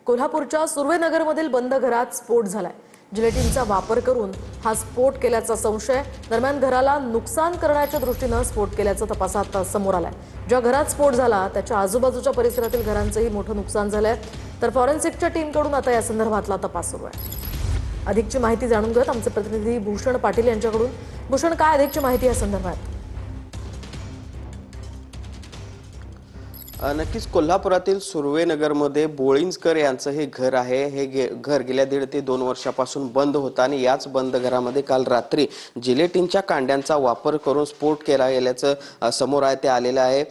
कोल्हापूरच्या सुर्वेनगरमधील बंद घरात स्फोट झालाय। जिलेटिनचा वापर करून हा स्फोट केल्याचा संशय। दरम्यान घराला नुकसान करण्याच्या दृष्टीने स्फोट केल्याचं तपासात समोर आलंय। ज्या घरात स्फोट झाला त्याच्या आजूबाजूच्या परिसरातील घरांचंही मोठं नुकसान झालंय। तर फॉरेन्सिकच्या टीमकडून आता या संदर्भातला तपास सुरू आहे। अधिकची माहिती जाणून घेत आमचे प्रतिनिधी भूषण पाटील यांच्याकडून। भूषण, काय अधिकची माहिती या संदर्भात? नक्कीच कोल्हापुरातील सुर्वेनगरमध्ये बोळिंजकर यांचं हे घर आहे। हे घर गेल्या 1.5 ते 2 वर्षापासून बंद होतं आणि याच बंद घरामध्ये काल रात्री जिलेटिनच्या कांड्यांचा वापर करून स्फोट केला गेल्याचं समोर आहे ते आलेलं आहे।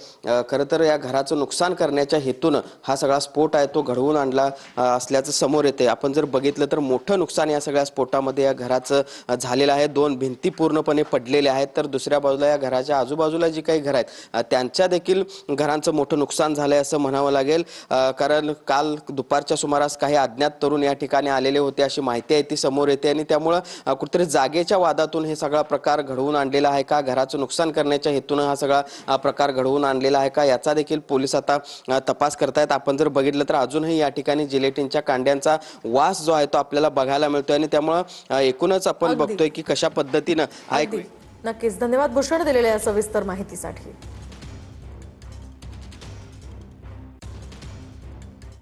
खरं तर या घराचं नुकसान करण्याच्या हेतूनं हा सगळा स्फोट आहे तो घडवून आणला असल्याचं समोर येते। आपण जर बघितलं तर मोठं नुकसान या सगळ्या स्फोटामध्ये या घराचं झालेलं आहे। 2 भिंती पूर्णपणे पडलेल्या आहेत, तर दुसऱ्या बाजूला या घराच्या आजूबाजूला जी काही घरं आहेत त्यांच्या देखील घरांचं मोठं नुकसान झालंय असं म्हणावं लागेल। कारण काल दुपारच्या सुमारास काही अज्ञात तरुण या ठिकाणी आलेले होते अशी माहिती आहे ती समोर येते आणि त्यामुळे कुठेतरी जागेच्या वादातून हे सगळा प्रकार घडवून आणलेला आहे का, घराचं नुकसान करण्याच्या हेतून हा सगळा प्रकार घडवून आणलेला आहे का, याचा देखील पोलीस आता तपास करतायत। आपण जर बघितलं तर अजूनही या ठिकाणी जिलेटिनच्या कांड्यांचा वास जो आहे तो आपल्याला बघायला मिळतोय आणि त्यामुळे एकूणच आपण बघतोय की कशा पद्धतीनं हा एक नक्कीच धन्यवाद भूषण दिलेल्या या सविस्तर माहितीसाठी।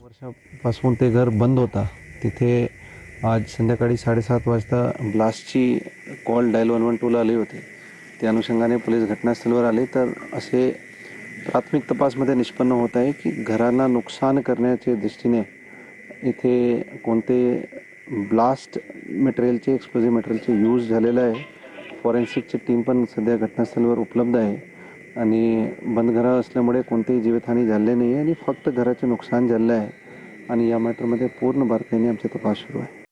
वर्षापासून ते घर बंद होता। तिथे आज संध्याकाळी 7:30 वाजता ब्लास्टची कॉल डायल 112ला आली होती। त्या अनुषंगाने पोलीस घटनास्थळावर आले तर असे प्राथमिक तपासमध्ये निष्पन्न होत आहे की घरांना नुकसान करण्याच्या दृष्टीने इथे कोणते ब्लास्ट मटेरियलचे एक्सप्लोजिव्ह मटेरियलचे यूज झालेलं आहे। फॉरेन्सिकची टीम पण सध्या घटनास्थळावर उपलब्ध आहे आणि बंद घरं असल्यामुळे कोणतीही जीवितहानी झाली नाही आणि फक्त घराचे नुकसान झालं आहे आणि या मॅटरमध्ये पूर्ण बारकाईने आमचा तपास सुरू आहे।